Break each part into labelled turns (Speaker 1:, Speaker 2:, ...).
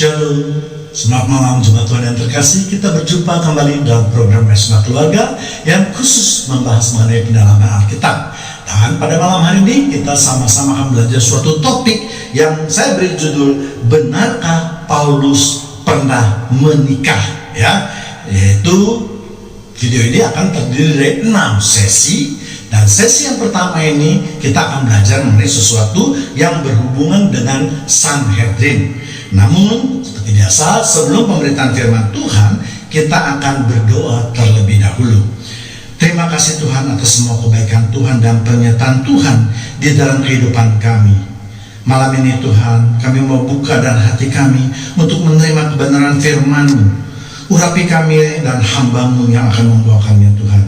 Speaker 1: Shalom, selamat malam jemaat Tuhan yang terkasih. Kita berjumpa kembali dalam program Resma Keluarga yang khusus membahas mengenai pendalaman Alkitab. Dan pada malam hari ini kita sama-sama akan belajar suatu topik yang saya beri judul Benarkah Paulus pernah menikah? Yaitu video ini akan terdiri dari 6 sesi. Dan sesi yang pertama ini kita akan belajar mengenai sesuatu yang berhubungan dengan Sanhedrin. Namun seperti biasa, sebelum pemberitaan firman Tuhan, kita akan berdoa terlebih dahulu. Terima kasih Tuhan atas semua kebaikan Tuhan dan pernyataan Tuhan di dalam kehidupan kami. Malam ini Tuhan, kami mau buka dan hati kami untuk menerima kebenaran firman-Mu. Urapi kami dan hamba-Mu yang akan membawakannya Tuhan.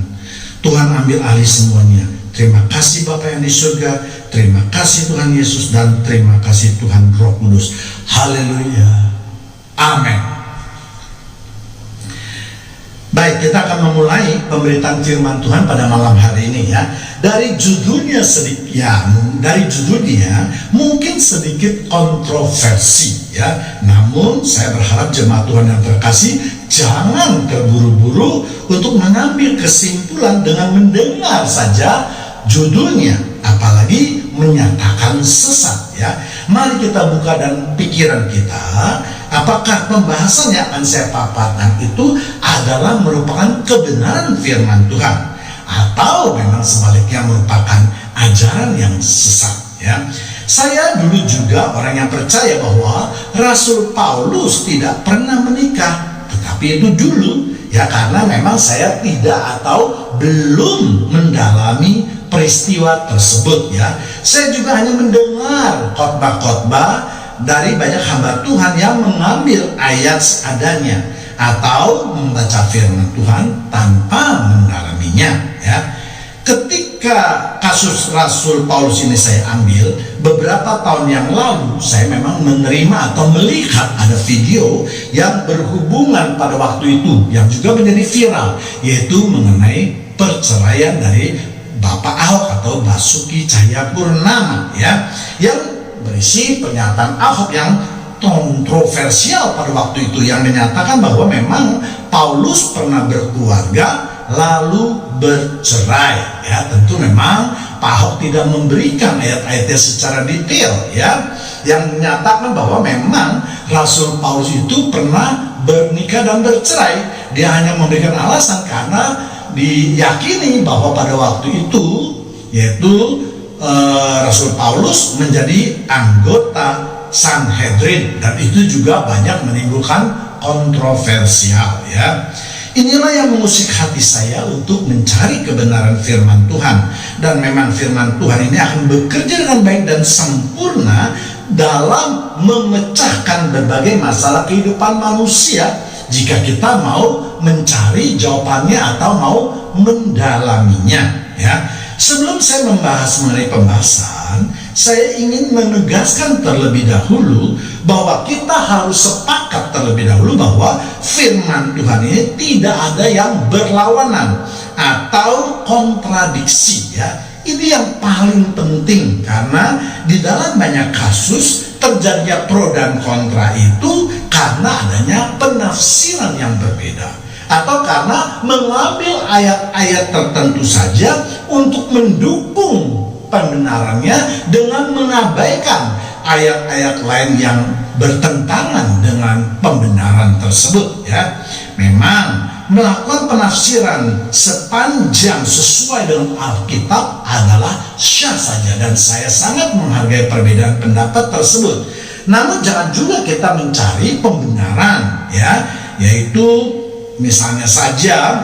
Speaker 1: Tuhan ambil alih semuanya. Terima kasih Bapa yang di surga, terima kasih Tuhan Yesus, dan terima kasih Tuhan Roh Kudus. Haleluya. Amin. Baik, kita akan memulai pemberitaan firman Tuhan pada malam hari ini ya. Dari judulnya mungkin sedikit kontroversi ya. Namun saya berharap jemaat Tuhan yang terkasih jangan terburu-buru untuk mengambil kesimpulan dengan mendengar saja judulnya, apalagi menyatakan sesat ya. Mari kita buka dan pikiran kita, apakah pembahasan yang akan saya paparkan itu adalah merupakan kebenaran firman Tuhan, atau memang sebaliknya merupakan ajaran yang sesat ya. Saya dulu juga orang yang percaya bahwa Rasul Paulus tidak pernah menikah, tetapi itu dulu ya, karena memang saya tidak atau belum mendalami peristiwa tersebut ya. Saya juga hanya mendengar khotbah-khotbah dari banyak hamba Tuhan yang mengambil ayat seadanya atau membaca firman Tuhan tanpa mendalaminya ya. Ketika kasus Rasul Paulus ini saya ambil beberapa tahun yang lalu, saya memang menerima atau melihat ada video yang berhubungan pada waktu itu yang juga menjadi viral, yaitu mengenai perceraian dari Bapak Ahok atau Basuki Cahayapurnama ya, yang berisi pernyataan Ahok yang kontroversial pada waktu itu, yang menyatakan bahwa memang Paulus pernah berkeluarga lalu bercerai ya. Tentu memang Pak Ahok tidak memberikan ayat-ayatnya secara detail ya, yang menyatakan bahwa memang Rasul Paulus itu pernah bernikah dan bercerai. Dia hanya memberikan alasan karena diyakini bahwa pada waktu itu yaitu Rasul Paulus menjadi anggota Sanhedrin, dan itu juga banyak menimbulkan kontroversial ya. Inilah yang mengusik hati saya untuk mencari kebenaran firman Tuhan, dan memang firman Tuhan ini akan bekerja dengan baik dan sempurna dalam memecahkan berbagai masalah kehidupan manusia jika kita mau mencari jawabannya atau mau mendalaminya ya. Sebelum saya membahas mengenai pembahasan, saya ingin menegaskan terlebih dahulu bahwa kita harus sepakat terlebih dahulu bahwa firman Tuhan ini tidak ada yang berlawanan atau kontradiksi ya. Ini yang paling penting, karena di dalam banyak kasus terjadinya pro dan kontra itu karena adanya penafsiran yang berbeda, atau karena mengambil ayat-ayat tertentu saja untuk mendukung pembenarannya dengan mengabaikan ayat-ayat lain yang bertentangan dengan pembenaran tersebut ya. Memang melakukan penafsiran sepanjang sesuai dengan Alkitab adalah syah saja, dan saya sangat menghargai perbedaan pendapat tersebut. Namun jangan juga kita mencari pembenaran ya, yaitu misalnya saja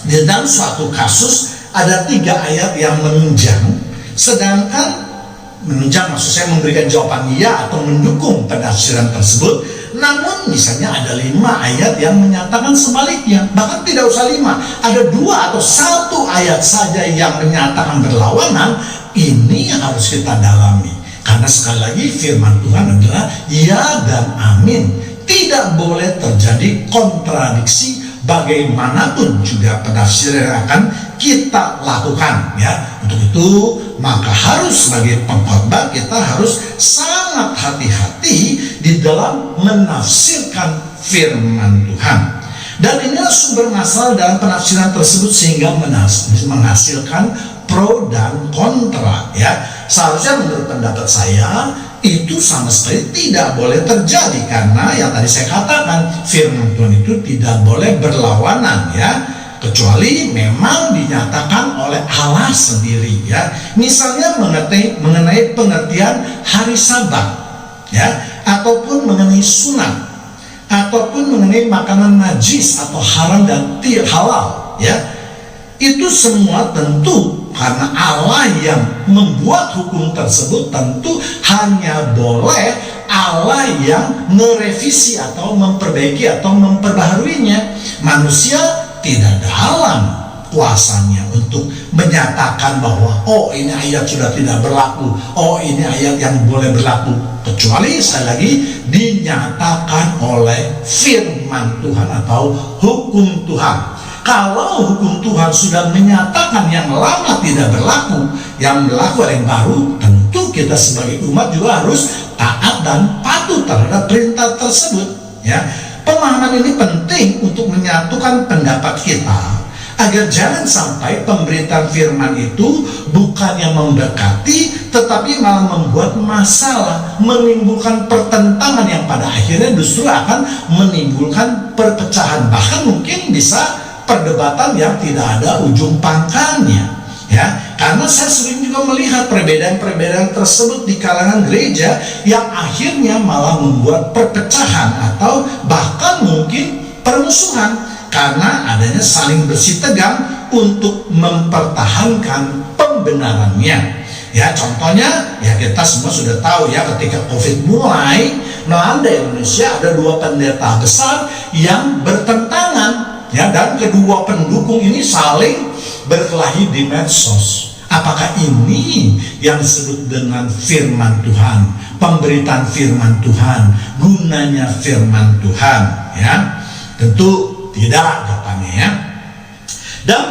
Speaker 1: di dalam suatu kasus ada 3 ayat yang menunjang, sedangkan menunjang maksud saya memberikan jawaban iya atau mendukung penafsiran tersebut. Namun misalnya ada 5 ayat yang menyatakan sebaliknya, bahkan tidak usah 5, ada 2 atau 1 ayat saja yang menyatakan berlawanan. Ini yang harus kita dalami, karena sekali lagi firman Tuhan adalah ya dan amin. Tidak boleh terjadi kontradiksi bagaimanapun juga penafsiran yang akan kita lakukan ya. Untuk itu maka harus sebagai pengkhotbah kita harus sangat hati-hati di dalam menafsirkan firman Tuhan. Dan inilah sumber masalah dalam penafsiran tersebut sehingga menghasilkan pro dan kontra, ya. Seharusnya menurut pendapat saya itu sama sekali tidak boleh terjadi, karena yang tadi saya katakan firman Tuhan itu tidak boleh berlawanan, ya, kecuali memang dinyatakan oleh Allah sendiri, ya. Misalnya mengenai pengertian hari Sabat, ya, ataupun mengenai sunat, ataupun mengenai makanan najis atau haram dan tidak halal, ya. Itu semua tentu karena Allah yang membuat hukum tersebut, tentu hanya boleh Allah yang merevisi atau memperbaiki atau memperbaharuinya. Manusia tidak dalam kuasanya untuk menyatakan bahwa oh ini ayat sudah tidak berlaku, oh ini ayat yang boleh berlaku, kecuali sekali lagi dinyatakan oleh firman Tuhan atau hukum Tuhan. Kalau hukum Tuhan sudah menyatakan yang lama tidak berlaku, yang berlaku yang baru, tentu kita sebagai umat juga harus taat dan patuh terhadap perintah tersebut, ya. Pemahaman ini penting untuk menyatukan pendapat kita agar jangan sampai pemberitaan firman itu bukannya memberkati tetapi malah membuat masalah, menimbulkan pertentangan yang pada akhirnya justru akan menimbulkan perpecahan, bahkan mungkin bisa perdebatan yang tidak ada ujung pangkalnya, ya. Karena saya sering juga melihat perbedaan-perbedaan tersebut di kalangan gereja yang akhirnya malah membuat perpecahan atau bahkan mungkin permusuhan karena adanya saling bersitegang untuk mempertahankan pembenarannya, ya. Contohnya ya kita semua sudah tahu, ya, ketika COVID mulai melanda Indonesia ada dua pendeta besar yang bertentangan, ya, dan kedua pendukung ini saling berkelahi di medsos. Apakah ini yang disebut dengan firman Tuhan, pemberitaan firman Tuhan, gunanya firman Tuhan, ya? Tentu tidak jawabannya, ya. Dan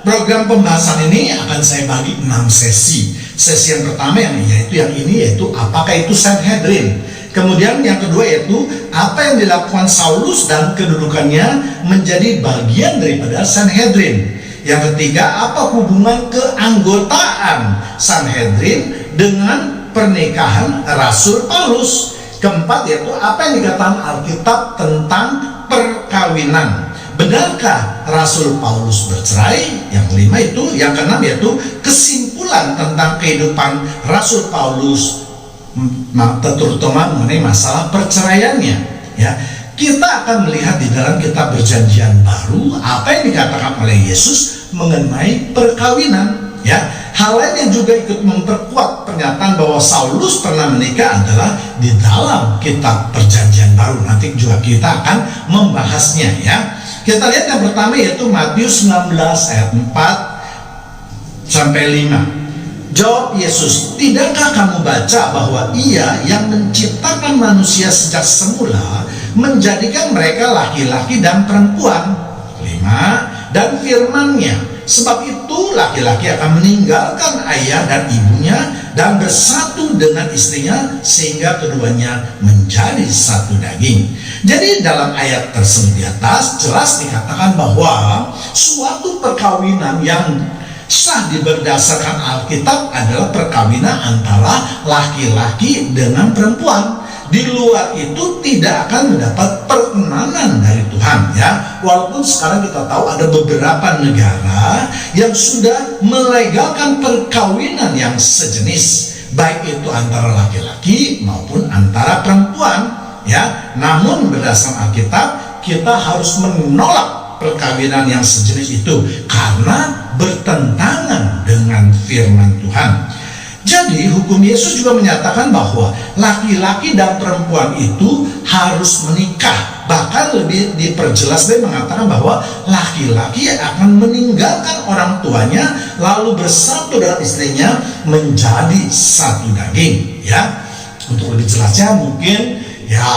Speaker 1: program pembahasan ini akan saya bagi 6 sesi. Sesi yang pertama yaitu apakah itu Sanhedrin. Kemudian yang kedua yaitu apa yang dilakukan Saulus dan kedudukannya menjadi bagian daripada Sanhedrin. Yang ketiga, apa hubungan keanggotaan Sanhedrin dengan pernikahan Rasul Paulus. Keempat yaitu apa yang dikatakan Alkitab tentang perkawinan. Benarkah Rasul Paulus bercerai? Yang kelima itu, yang keenam yaitu kesimpulan tentang kehidupan Rasul Paulus, terutama mengenai masalah perceraiannya, ya. Kita akan melihat di dalam kitab Perjanjian Baru apa yang dikatakan oleh Yesus mengenai perkawinan, ya. Hal lain yang juga ikut memperkuat pernyataan bahwa Saulus pernah menikah adalah di dalam kitab Perjanjian Baru. Nanti juga kita akan membahasnya, ya. Kita lihat yang pertama yaitu Matius 19 ayat 4 sampai 5. Jawab Yesus, tidakkah kamu baca bahwa Ia yang menciptakan manusia sejak semula menjadikan mereka laki-laki dan perempuan? 5. Dan firman-Nya, sebab itu laki-laki akan meninggalkan ayah dan ibunya dan bersatu dengan istrinya sehingga keduanya menjadi satu daging. Jadi dalam ayat tersebut di atas jelas dikatakan bahwa suatu perkawinan yang sah berdasarkan Alkitab adalah perkawinan antara laki-laki dengan perempuan. Di luar itu tidak akan mendapat perkenanan dari Tuhan, ya. Walaupun sekarang kita tahu ada beberapa negara yang sudah melegalkan perkawinan yang sejenis, baik itu antara laki-laki maupun antara perempuan, ya. Namun berdasarkan Alkitab kita harus menolak perkawinan yang sejenis itu karena bertentangan dengan firman Tuhan. Jadi hukum Yesus juga menyatakan bahwa laki-laki dan perempuan itu harus menikah. Bahkan lebih diperjelas dan mengatakan bahwa laki-laki akan meninggalkan orang tuanya lalu bersatu dengan istrinya menjadi satu daging, ya. Untuk lebih jelasnya mungkin, ya,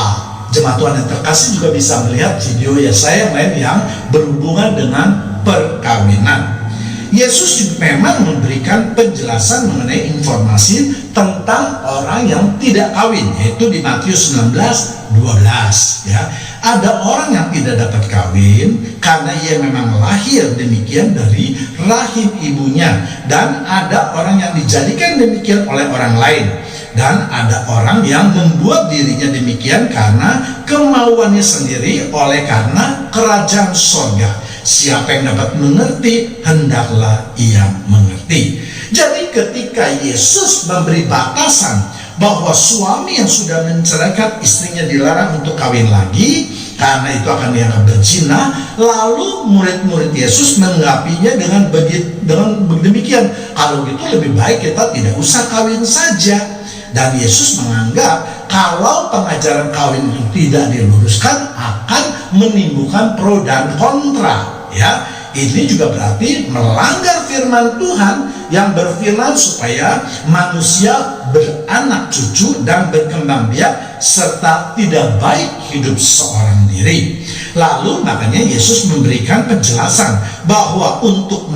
Speaker 1: jemaat Tuhan yang terkasih juga bisa melihat video saya yang lain yang berhubungan dengan perkawinan. Yesus juga memang memberikan penjelasan mengenai informasi tentang orang yang tidak kawin, yaitu di Matius 19:12 ya. Ada orang yang tidak dapat kawin karena ia memang lahir demikian dari rahim ibunya, dan ada orang yang dijadikan demikian oleh orang lain, dan ada orang yang membuat dirinya demikian karena kemauannya sendiri oleh karena kerajaan sorga. Siapa yang dapat mengerti, hendaklah ia mengerti. Jadi ketika Yesus memberi batasan bahwa suami yang sudah menceraikan istrinya dilarang untuk kawin lagi karena itu akan dianggap berzina, lalu murid-murid Yesus menanggapinya dengan demikian, kalau gitu lebih baik kita tidak usah kawin saja. Dan Yesus menganggap kalau pengajaran kawin itu tidak diluruskan akan menimbulkan pro dan kontra ya. Ini juga berarti melanggar firman Tuhan yang berfirman supaya manusia beranak cucu dan berkembang biak serta tidak baik hidup seorang diri. Lalu makanya Yesus memberikan penjelasan bahwa untuk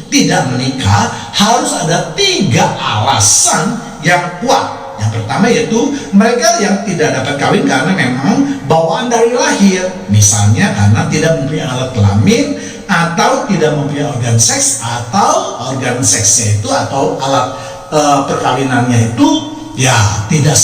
Speaker 1: tidak menikah harus ada 3 alasan yang kuat. Yang pertama yaitu mereka yang tidak dapat kawin karena memang bawaan dari lahir, misalnya karena tidak mempunyai alat kelamin, atau tidak mempunyai organ seks, atau organ seksnya itu atau alat perkawinannya itu ya tidak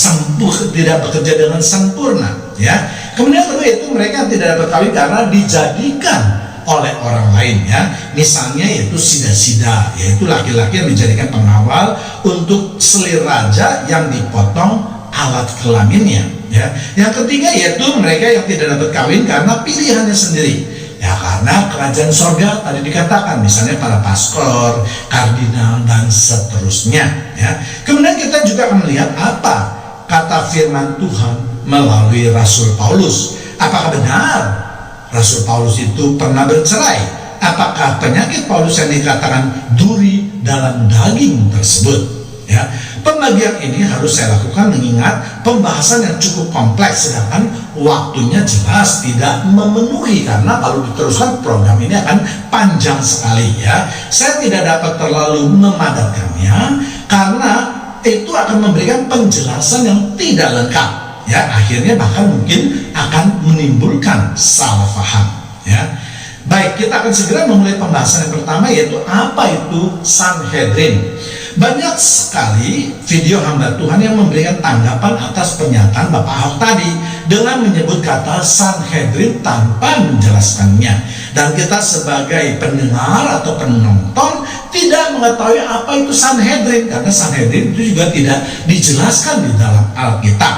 Speaker 1: bekerja dengan sempurna ya. Kemudian kedua itu mereka yang tidak dapat kawin karena dijadikan oleh orang lain ya, misalnya yaitu sida-sida, yaitu laki-laki yang dijadikan pengawal untuk selir raja yang dipotong alat kelaminnya ya. Yang ketiga yaitu mereka yang tidak dapat kawin karena pilihannya sendiri ya, karena kerajaan sorga tadi dikatakan, misalnya para pastor, kardinal, dan seterusnya ya. Kemudian kita juga akan melihat apa kata firman Tuhan melalui Rasul Paulus. Apakah benar Rasul Paulus itu pernah bercerai? Apakah penyakit Paulus yang dikatakan duri dalam daging tersebut ya? Pembagian ini harus saya lakukan mengingat pembahasan yang cukup kompleks, sedangkan waktunya jelas tidak memenuhi, karena kalau diteruskan program ini akan panjang sekali ya. Saya tidak dapat terlalu memadatkannya karena itu akan memberikan penjelasan yang tidak lengkap ya, akhirnya bahkan mungkin akan menimbulkan salah paham ya. Baik, kita akan segera memulai pembahasan yang pertama, yaitu apa itu Sanhedrin. Banyak sekali video hamba Tuhan yang memberikan tanggapan atas pernyataan Bapak Ahok tadi dengan menyebut kata Sanhedrin tanpa menjelaskannya, dan kita sebagai pendengar atau penonton tidak mengetahui apa itu Sanhedrin, karena Sanhedrin itu juga tidak dijelaskan di dalam Alkitab.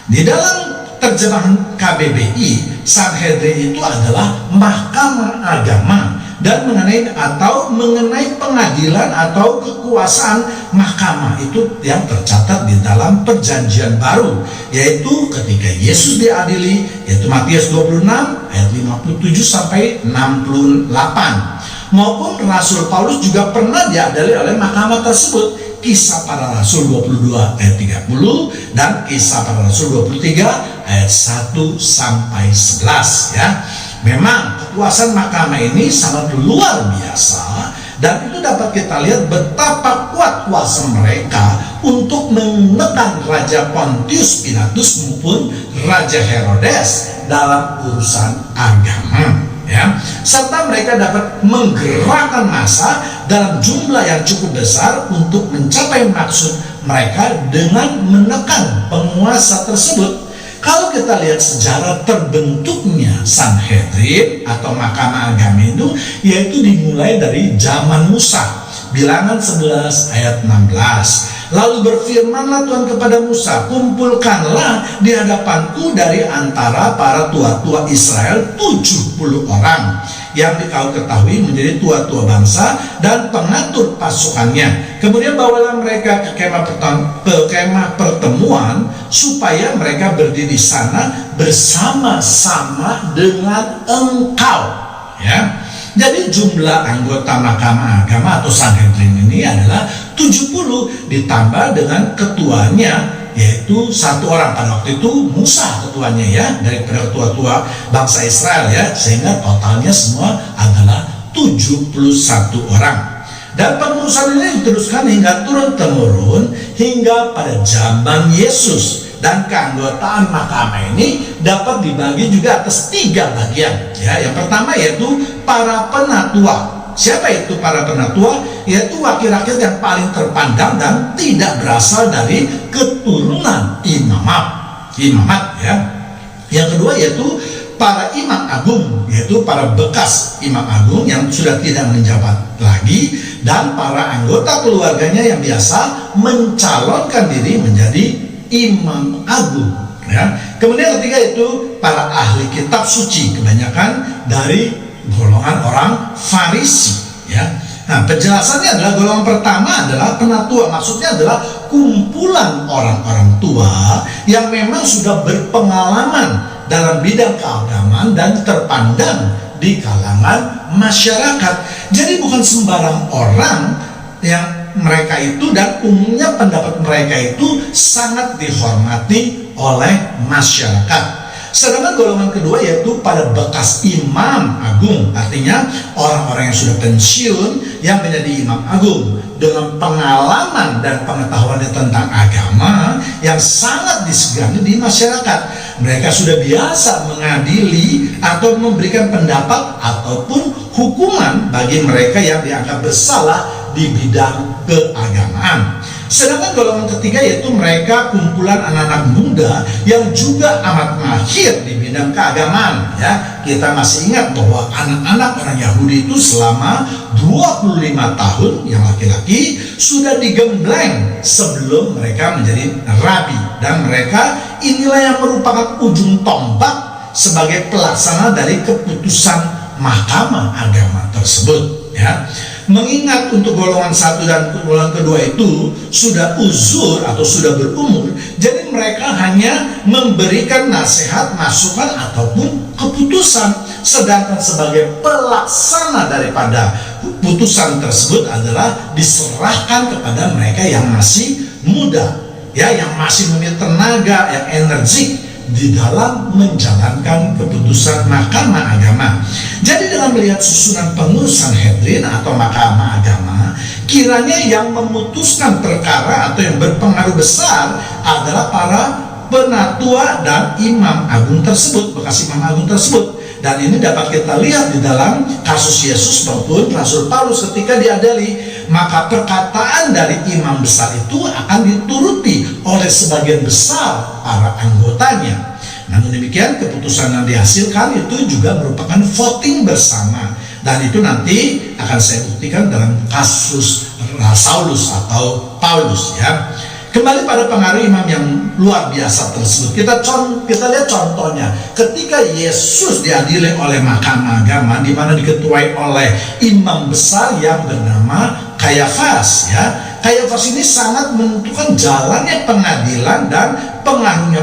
Speaker 1: Di dalam terjemahan KBBI, Sanhedrin itu adalah mahkamah agama dan mengenai pengadilan atau kekuasaan mahkamah itu yang tercatat di dalam Perjanjian Baru, yaitu ketika Yesus diadili, yaitu Matius 26 ayat 57 sampai 68, maupun Rasul Paulus juga pernah diadili oleh mahkamah tersebut. Kisah Para Rasul 22 ayat 30 dan Kisah Para Rasul 23 ayat 1 sampai 11 ya. Memang kekuasaan mahkamah ini sangat luar biasa, dan itu dapat kita lihat betapa kuat kuasa mereka untuk menekan Raja Pontius Pilatus maupun Raja Herodes dalam urusan agama ya. Serta mereka dapat menggerakkan massa dalam jumlah yang cukup besar untuk mencapai maksud mereka dengan menekan penguasa tersebut. Kalau kita lihat sejarah terbentuknya Sanhedrin atau mahkamah agama itu, yaitu dimulai dari zaman Musa, Bilangan 11 ayat 16. Lalu berfirmanlah Tuhan kepada Musa, kumpulkanlah di hadapanku dari antara para tua-tua Israel 70 orang yang kau ketahui menjadi tua-tua bangsa dan pengatur pasukannya. Kemudian bawalah mereka ke kemah pertemuan supaya mereka berdiri di sana bersama-sama dengan engkau ya. Jadi jumlah anggota mahkamah agama atau Sanhedrin ini adalah 70 ditambah dengan ketuanya, yaitu 1 orang. Pada waktu itu Musa ketuanya ya, dari ketua-tua bangsa Israel ya, sehingga totalnya semua adalah 70 71 orang. Dan pengurusan ini diteruskan hingga turun-temurun hingga pada zaman Yesus. Dan keanggotaan mahkamah ini dapat dibagi juga atas 3 bagian. Ya, yang pertama yaitu para penatua. Siapa itu para penatua? Yaitu wakil rakyat yang paling terpandang dan tidak berasal dari keturunan imamat ya. Yang kedua yaitu para imam agung, yaitu para bekas imam agung yang sudah tidak menjabat lagi, dan para anggota keluarganya yang biasa mencalonkan diri menjadi imam agung ya. Kemudian ketiga itu para ahli kitab suci, kebanyakan dari golongan orang Farisi ya. Nah, penjelasannya adalah golongan pertama adalah penatua, maksudnya adalah kumpulan orang-orang tua yang memang sudah berpengalaman dalam bidang keagamaan dan terpandang di kalangan masyarakat. Jadi bukan sembarang orang yang mereka itu, dan umumnya pendapat mereka itu sangat dihormati oleh masyarakat. Sedangkan golongan kedua yaitu pada bekas imam agung, artinya orang-orang yang sudah pensiun yang menjadi imam agung dengan pengalaman dan pengetahuannya tentang agama yang sangat disegani di masyarakat. Mereka sudah biasa mengadili atau memberikan pendapat ataupun hukuman bagi mereka yang dianggap bersalah di bidang keagamaan. Sedangkan golongan ketiga yaitu mereka kumpulan anak-anak muda yang juga amat mahir di bidang keagamaan ya. Kita masih ingat bahwa anak-anak orang Yahudi itu selama 25 tahun yang laki-laki sudah digembleng sebelum mereka menjadi rabi, dan mereka inilah yang merupakan ujung tombak sebagai pelaksana dari keputusan mahkamah agama tersebut ya. Mengingat untuk golongan satu dan golongan kedua itu sudah uzur atau sudah berumur, jadi mereka hanya memberikan nasihat, masukan ataupun keputusan, sedangkan sebagai pelaksana daripada putusan tersebut adalah diserahkan kepada mereka yang masih muda ya, yang masih memiliki tenaga, yang energik di dalam menjalankan keputusan mahkamah agama. Jadi dengan melihat susunan pengurusan Sanhedrin atau mahkamah agama, kiranya yang memutuskan perkara atau yang berpengaruh besar adalah para penatua dan imam agung tersebut, bekas imam agung tersebut. Dan ini dapat kita lihat di dalam kasus Yesus maupun Rasul Paulus ketika diadili, maka perkataan dari imam besar itu akan dituruti oleh sebagian besar para anggotanya. Namun demikian keputusan yang dihasilkan itu juga merupakan voting bersama, dan itu nanti akan saya buktikan dalam kasus Saulus atau Paulus ya. Kembali pada pengaruh imam yang luar biasa tersebut, kita lihat contohnya ketika Yesus diadili oleh mahkamah agama, di mana diketuai oleh imam besar yang bernama Kayafas ya. Kayafas ini sangat menentukan jalannya pengadilan dan pengaruhnya